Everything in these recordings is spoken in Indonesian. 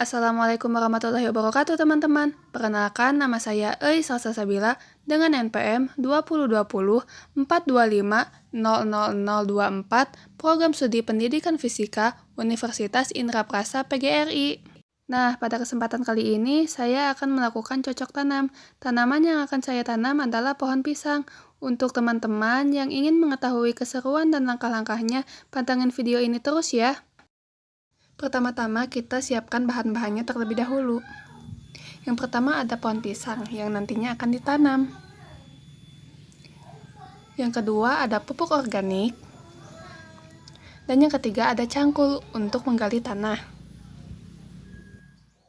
Assalamualaikum warahmatullahi wabarakatuh teman-teman. Perkenalkan nama saya Eui Salsa Sabila dengan NPM 2020 425 00024 Program Studi Pendidikan Fisika Universitas Indraprasa PGRI. Nah, pada kesempatan kali ini saya akan melakukan cocok tanam. Tanaman yang akan saya tanam adalah pohon pisang. Untuk teman-teman yang ingin mengetahui keseruan dan langkah-langkahnya, pantengin video ini terus ya. Pertama-tama kita siapkan bahan-bahannya terlebih dahulu. Yang pertama ada pohon pisang yang nantinya akan ditanam. Yang kedua ada pupuk organik. Dan yang ketiga ada cangkul untuk menggali tanah.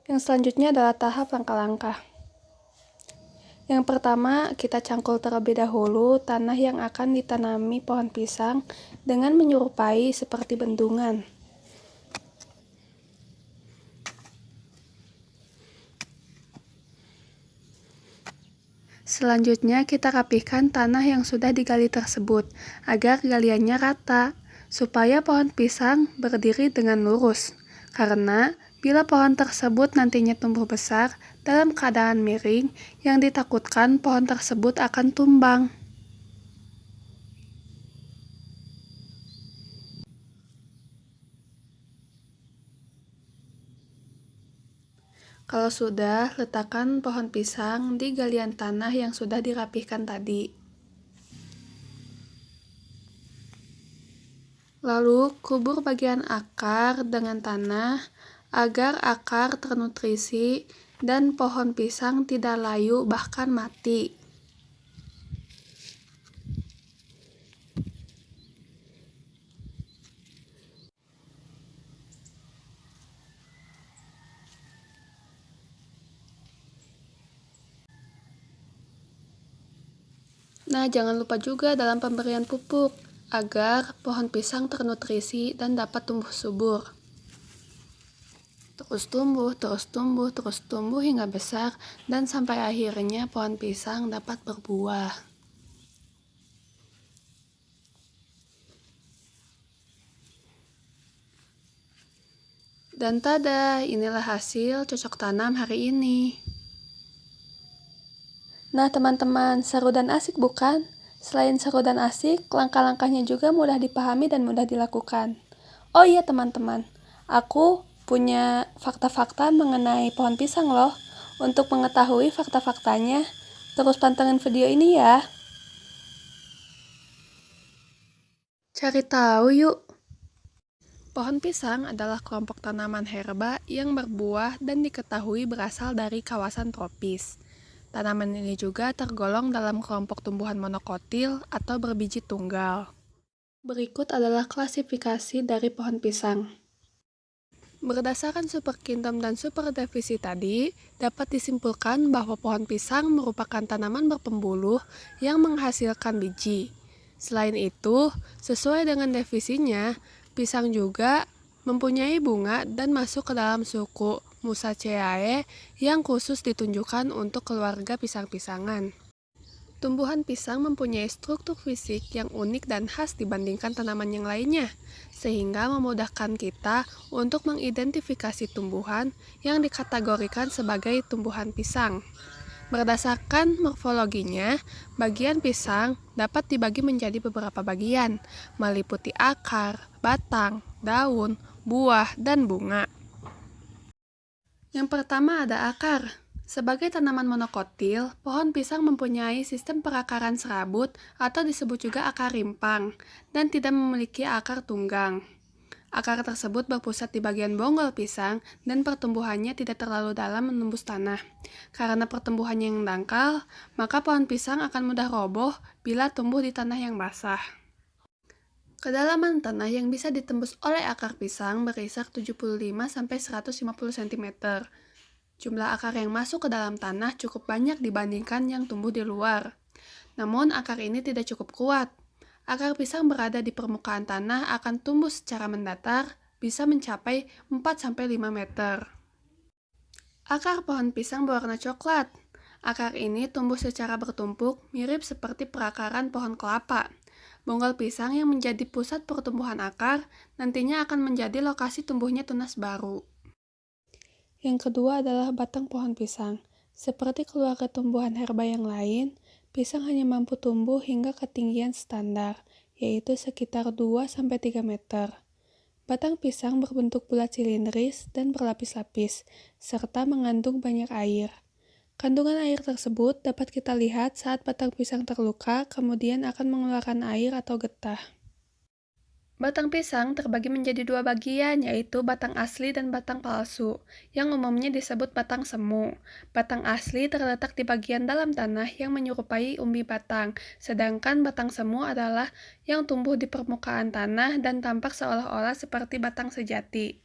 Yang selanjutnya adalah tahap langkah-langkah. Yang pertama kita cangkul terlebih dahulu tanah yang akan ditanami pohon pisang dengan menyerupai seperti bendungan. Selanjutnya kita rapihkan tanah yang sudah digali tersebut agar galiannya rata, supaya pohon pisang berdiri dengan lurus. Karena bila pohon tersebut nantinya tumbuh besar dalam keadaan miring, yang ditakutkan pohon tersebut akan tumbang. Kalau sudah, letakkan pohon pisang di galian tanah yang sudah dirapihkan tadi. Lalu, kubur bagian akar dengan tanah agar akar ternutrisi dan pohon pisang tidak layu bahkan mati. Nah, jangan lupa juga dalam pemberian pupuk agar pohon pisang ternutrisi dan dapat tumbuh subur. Terus tumbuh, terus tumbuh, terus tumbuh hingga besar dan sampai akhirnya pohon pisang dapat berbuah. Dan tada, inilah hasil cocok tanam hari ini. Nah teman-teman, seru dan asik bukan? Selain seru dan asik, langkah-langkahnya juga mudah dipahami dan mudah dilakukan. Oh iya teman-teman, aku punya fakta-fakta mengenai pohon pisang loh. Untuk mengetahui fakta-faktanya, terus pantengin video ini ya. Cari tahu yuk. Pohon pisang adalah kelompok tanaman herba yang berbuah dan diketahui berasal dari kawasan tropis. Tanaman ini juga tergolong dalam kelompok tumbuhan monokotil atau berbiji tunggal. Berikut adalah klasifikasi dari pohon pisang. Berdasarkan Super Kingdom dan Super Definisi tadi, dapat disimpulkan bahwa pohon pisang merupakan tanaman berpembuluh yang menghasilkan biji. Selain itu, sesuai dengan definisinya, pisang juga mempunyai bunga dan masuk ke dalam suku Musaceae yang khusus ditunjukkan untuk keluarga pisang-pisangan. Tumbuhan pisang mempunyai struktur fisik yang unik dan khas dibandingkan tanaman yang lainnya, sehingga memudahkan kita untuk mengidentifikasi tumbuhan yang dikategorikan sebagai tumbuhan pisang. Berdasarkan morfologinya, bagian pisang dapat dibagi menjadi beberapa bagian, meliputi akar, batang, daun, buah, dan bunga. Yang pertama ada akar. Sebagai tanaman monokotil, pohon pisang mempunyai sistem perakaran serabut atau disebut juga akar rimpang, dan tidak memiliki akar tunggang. Akar tersebut berpusat di bagian bonggol pisang dan pertumbuhannya tidak terlalu dalam menembus tanah. Karena pertumbuhannya yang dangkal, maka pohon pisang akan mudah roboh bila tumbuh di tanah yang basah. Kedalaman tanah yang bisa ditembus oleh akar pisang berkisar 75-150 cm. Jumlah akar yang masuk ke dalam tanah cukup banyak dibandingkan yang tumbuh di luar. Namun akar ini tidak cukup kuat. Akar pisang berada di permukaan tanah akan tumbuh secara mendatar, bisa mencapai 4-5 meter. Akar pohon pisang berwarna coklat. Akar ini tumbuh secara bertumpuk, mirip seperti perakaran pohon kelapa. Bonggol pisang yang menjadi pusat pertumbuhan akar nantinya akan menjadi lokasi tumbuhnya tunas baru. Yang kedua adalah batang pohon pisang. Seperti keluarga tumbuhan herba yang lain, pisang hanya mampu tumbuh hingga ketinggian standar, yaitu sekitar 2-3 meter. Batang pisang berbentuk bulat silindris dan berlapis-lapis, serta mengandung banyak air. Kandungan air tersebut dapat kita lihat saat batang pisang terluka, kemudian akan mengeluarkan air atau getah. Batang pisang terbagi menjadi dua bagian, yaitu batang asli dan batang palsu, yang umumnya disebut batang semu. Batang asli terletak di bagian dalam tanah yang menyerupai umbi batang, sedangkan batang semu adalah yang tumbuh di permukaan tanah dan tampak seolah-olah seperti batang sejati.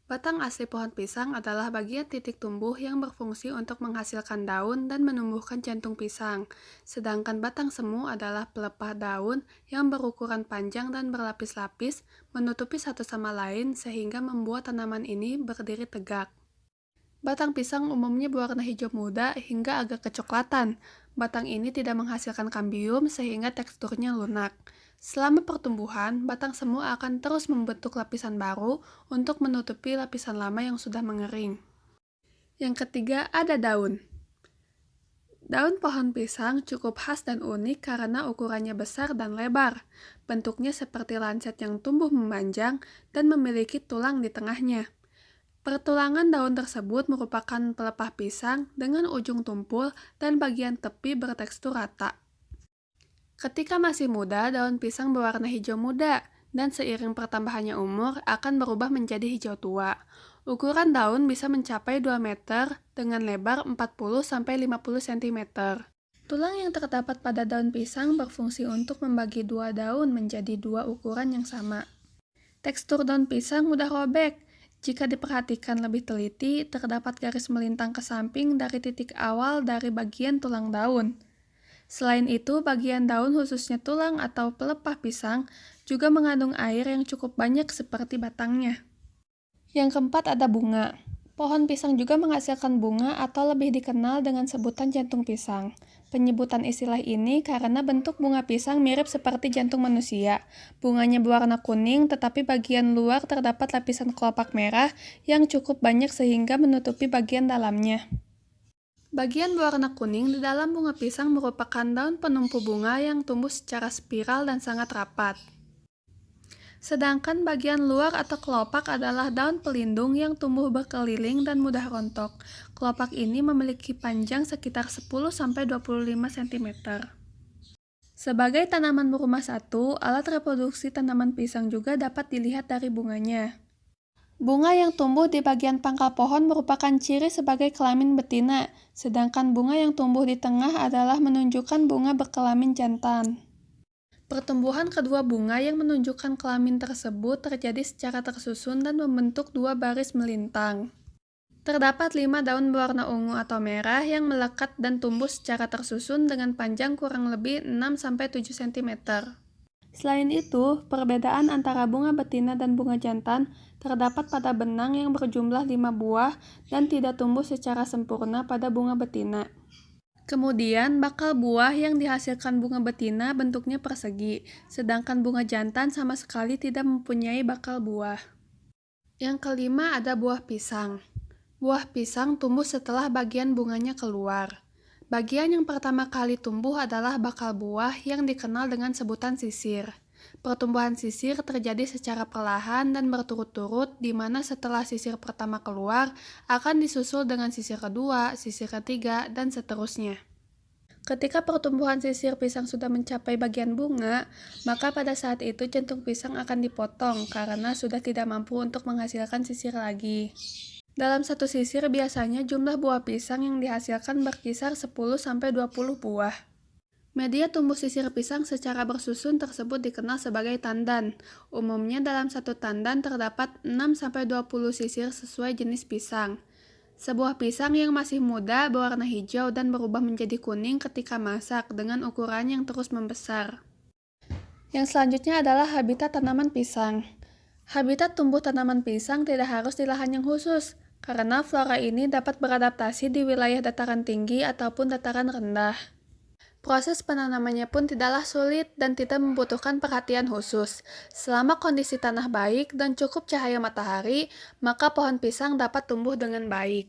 Batang asli pohon pisang adalah bagian titik tumbuh yang berfungsi untuk menghasilkan daun dan menumbuhkan jantung pisang. Sedangkan batang semu adalah pelepah daun yang berukuran panjang dan berlapis-lapis, menutupi satu sama lain sehingga membuat tanaman ini berdiri tegak. Batang pisang umumnya berwarna hijau muda hingga agak kecoklatan. Batang ini tidak menghasilkan kambium sehingga teksturnya lunak. Selama pertumbuhan, batang semu akan terus membentuk lapisan baru untuk menutupi lapisan lama yang sudah mengering. Yang ketiga, ada daun. Daun pohon pisang cukup khas dan unik karena ukurannya besar dan lebar. Bentuknya seperti lancet yang tumbuh memanjang dan memiliki tulang di tengahnya. Pertulangan daun tersebut merupakan pelepah pisang dengan ujung tumpul dan bagian tepi bertekstur rata. Ketika masih muda, daun pisang berwarna hijau muda, dan seiring pertambahannya umur akan berubah menjadi hijau tua. Ukuran daun bisa mencapai 2 meter dengan lebar 40-50 cm. Tulang yang terdapat pada daun pisang berfungsi untuk membagi dua daun menjadi dua ukuran yang sama. Tekstur daun pisang mudah robek. Jika diperhatikan lebih teliti, terdapat garis melintang ke samping dari titik awal dari bagian tulang daun. Selain itu, bagian daun khususnya tulang atau pelepah pisang juga mengandung air yang cukup banyak seperti batangnya. Yang keempat ada bunga. Pohon pisang juga menghasilkan bunga atau lebih dikenal dengan sebutan jantung pisang. Penyebutan istilah ini karena bentuk bunga pisang mirip seperti jantung manusia. Bunganya berwarna kuning tetapi bagian luar terdapat lapisan kelopak merah yang cukup banyak sehingga menutupi bagian dalamnya. Bagian berwarna kuning di dalam bunga pisang merupakan daun penumpu bunga yang tumbuh secara spiral dan sangat rapat. Sedangkan bagian luar atau kelopak adalah daun pelindung yang tumbuh berkeliling dan mudah rontok. Kelopak ini memiliki panjang sekitar 10-25 cm. Sebagai tanaman berumah satu, alat reproduksi tanaman pisang juga dapat dilihat dari bunganya. Bunga yang tumbuh di bagian pangkal pohon merupakan ciri sebagai kelamin betina, sedangkan bunga yang tumbuh di tengah adalah menunjukkan bunga berkelamin jantan. Pertumbuhan kedua bunga yang menunjukkan kelamin tersebut terjadi secara tersusun dan membentuk dua baris melintang. Terdapat 5 daun berwarna ungu atau merah yang melekat dan tumbuh secara tersusun dengan panjang kurang lebih 6-7 cm. Selain itu, perbedaan antara bunga betina dan bunga jantan terdapat pada benang yang berjumlah 5 buah dan tidak tumbuh secara sempurna pada bunga betina. Kemudian, bakal buah yang dihasilkan bunga betina bentuknya persegi, sedangkan bunga jantan sama sekali tidak mempunyai bakal buah. Yang kelima ada buah pisang. Buah pisang tumbuh setelah bagian bunganya keluar. Bagian yang pertama kali tumbuh adalah bakal buah yang dikenal dengan sebutan sisir. Pertumbuhan sisir terjadi secara perlahan dan berturut-turut, di mana setelah sisir pertama keluar, akan disusul dengan sisir kedua, sisir ketiga, dan seterusnya. Ketika pertumbuhan sisir pisang sudah mencapai bagian bunga, maka pada saat itu jantung pisang akan dipotong karena sudah tidak mampu untuk menghasilkan sisir lagi. Dalam satu sisir biasanya jumlah buah pisang yang dihasilkan berkisar 10-20 buah. Media tumbuh sisir pisang secara bersusun tersebut dikenal sebagai tandan. Umumnya dalam satu tandan terdapat 6-20 sisir sesuai jenis pisang. Sebuah pisang yang masih muda berwarna hijau dan berubah menjadi kuning ketika masak dengan ukuran yang terus membesar. Yang selanjutnya adalah habitat tanaman pisang. Habitat tumbuh tanaman pisang tidak harus di lahan yang khusus, karena flora ini dapat beradaptasi di wilayah dataran tinggi ataupun dataran rendah. Proses penanamannya pun tidaklah sulit dan tidak membutuhkan perhatian khusus. Selama kondisi tanah baik dan cukup cahaya matahari, maka pohon pisang dapat tumbuh dengan baik.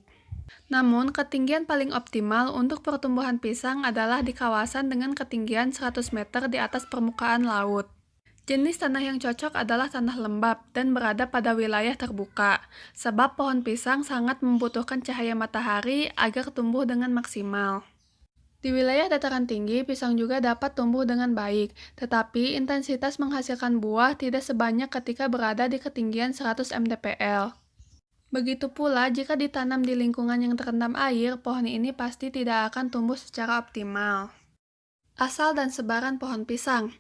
Namun, ketinggian paling optimal untuk pertumbuhan pisang adalah di kawasan dengan ketinggian 100 meter di atas permukaan laut. Jenis tanah yang cocok adalah tanah lembab dan berada pada wilayah terbuka, sebab pohon pisang sangat membutuhkan cahaya matahari agar tumbuh dengan maksimal. Di wilayah dataran tinggi, pisang juga dapat tumbuh dengan baik, tetapi intensitas menghasilkan buah tidak sebanyak ketika berada di ketinggian 100 mdpl. Begitu pula jika ditanam di lingkungan yang terendam air, pohon ini pasti tidak akan tumbuh secara optimal. Asal dan sebaran pohon pisang.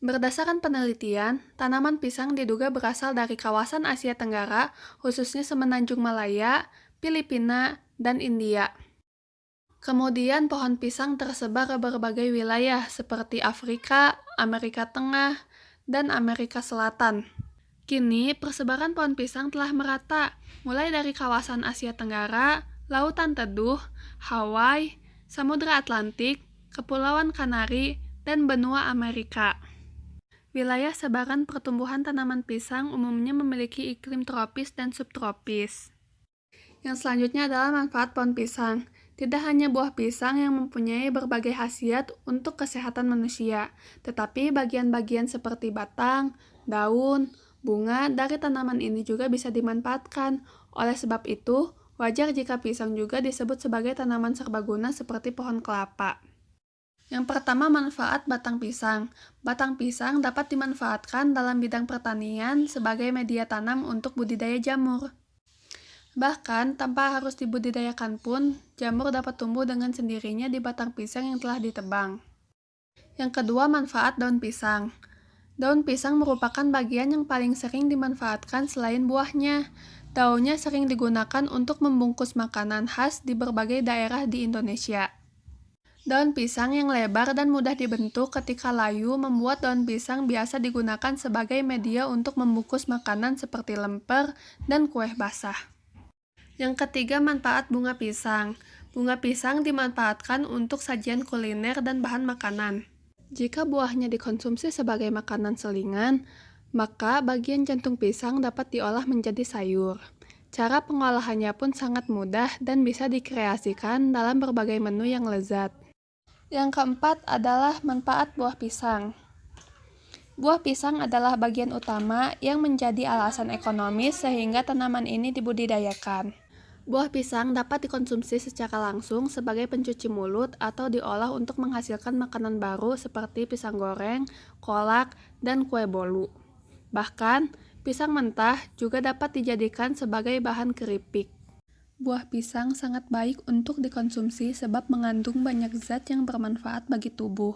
Berdasarkan penelitian, tanaman pisang diduga berasal dari kawasan Asia Tenggara, khususnya Semenanjung Malaya, Filipina, dan India. Kemudian pohon pisang tersebar ke berbagai wilayah seperti Afrika, Amerika Tengah, dan Amerika Selatan. Kini, persebaran pohon pisang telah merata, mulai dari kawasan Asia Tenggara, Lautan Teduh, Hawaii, Samudra Atlantik, Kepulauan Kanari, dan benua Amerika. Wilayah sebaran pertumbuhan tanaman pisang umumnya memiliki iklim tropis dan subtropis. Yang selanjutnya adalah manfaat pohon pisang. Tidak hanya buah pisang yang mempunyai berbagai khasiat untuk kesehatan manusia, tetapi bagian-bagian seperti batang, daun, bunga dari tanaman ini juga bisa dimanfaatkan. Oleh sebab itu, wajar jika pisang juga disebut sebagai tanaman serbaguna seperti pohon kelapa. Yang pertama, manfaat batang pisang. Batang pisang dapat dimanfaatkan dalam bidang pertanian sebagai media tanam untuk budidaya jamur. Bahkan, tanpa harus dibudidayakan pun, jamur dapat tumbuh dengan sendirinya di batang pisang yang telah ditebang. Yang kedua, manfaat daun pisang. Daun pisang merupakan bagian yang paling sering dimanfaatkan selain buahnya. Daunnya sering digunakan untuk membungkus makanan khas di berbagai daerah di Indonesia. Daun pisang yang lebar dan mudah dibentuk ketika layu membuat daun pisang biasa digunakan sebagai media untuk membungkus makanan seperti lemper dan kue basah. Yang ketiga, manfaat bunga pisang. Bunga pisang dimanfaatkan untuk sajian kuliner dan bahan makanan. Jika buahnya dikonsumsi sebagai makanan selingan, maka bagian jantung pisang dapat diolah menjadi sayur. Cara pengolahannya pun sangat mudah dan bisa dikreasikan dalam berbagai menu yang lezat. Yang keempat adalah manfaat buah pisang. Buah pisang adalah bagian utama yang menjadi alasan ekonomis sehingga tanaman ini dibudidayakan. Buah pisang dapat dikonsumsi secara langsung sebagai pencuci mulut atau diolah untuk menghasilkan makanan baru seperti pisang goreng, kolak, dan kue bolu. Bahkan, pisang mentah juga dapat dijadikan sebagai bahan keripik. Buah pisang sangat baik untuk dikonsumsi sebab mengandung banyak zat yang bermanfaat bagi tubuh.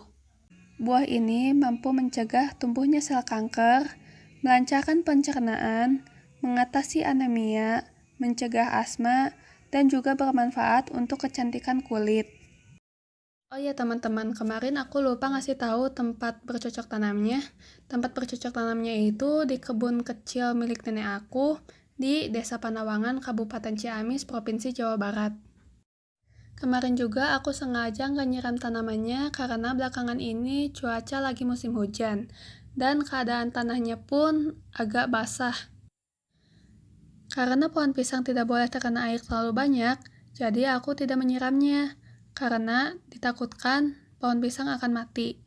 Buah ini mampu mencegah tumbuhnya sel kanker, melancarkan pencernaan, mengatasi anemia, mencegah asma, dan juga bermanfaat untuk kecantikan kulit. Oh ya teman-teman, kemarin aku lupa ngasih tahu tempat bercocok tanamnya. Tempat bercocok tanamnya itu di kebun kecil milik nenek aku di Desa Panawangan, Kabupaten Ciamis, Provinsi Jawa Barat. Kemarin juga aku sengaja nggak nyiram tanamannya karena belakangan ini cuaca lagi musim hujan dan keadaan tanahnya pun agak basah. Karena pohon pisang tidak boleh terkena air terlalu banyak, jadi aku tidak menyiramnya, karena ditakutkan pohon pisang akan mati.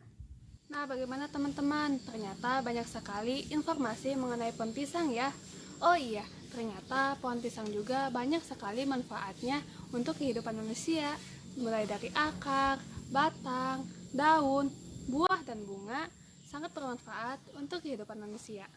Nah, bagaimana teman-teman? Ternyata banyak sekali informasi mengenai pohon pisang ya. Oh iya, ternyata pohon pisang juga banyak sekali manfaatnya untuk kehidupan manusia, mulai dari akar, batang, daun, buah, dan bunga, sangat bermanfaat untuk kehidupan manusia.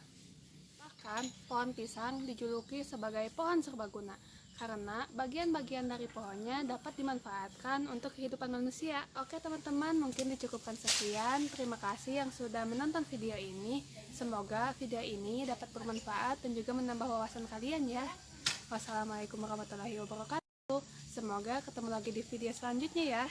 Bahkan, pohon pisang dijuluki sebagai pohon serbaguna karena bagian-bagian dari pohonnya dapat dimanfaatkan untuk kehidupan manusia. Oke teman-teman, mungkin dicukupkan sekian. Terima kasih yang sudah menonton video ini. Semoga video ini dapat bermanfaat dan juga menambah wawasan kalian ya. Wassalamualaikum warahmatullahi wabarakatuh. Semoga ketemu lagi di video selanjutnya ya.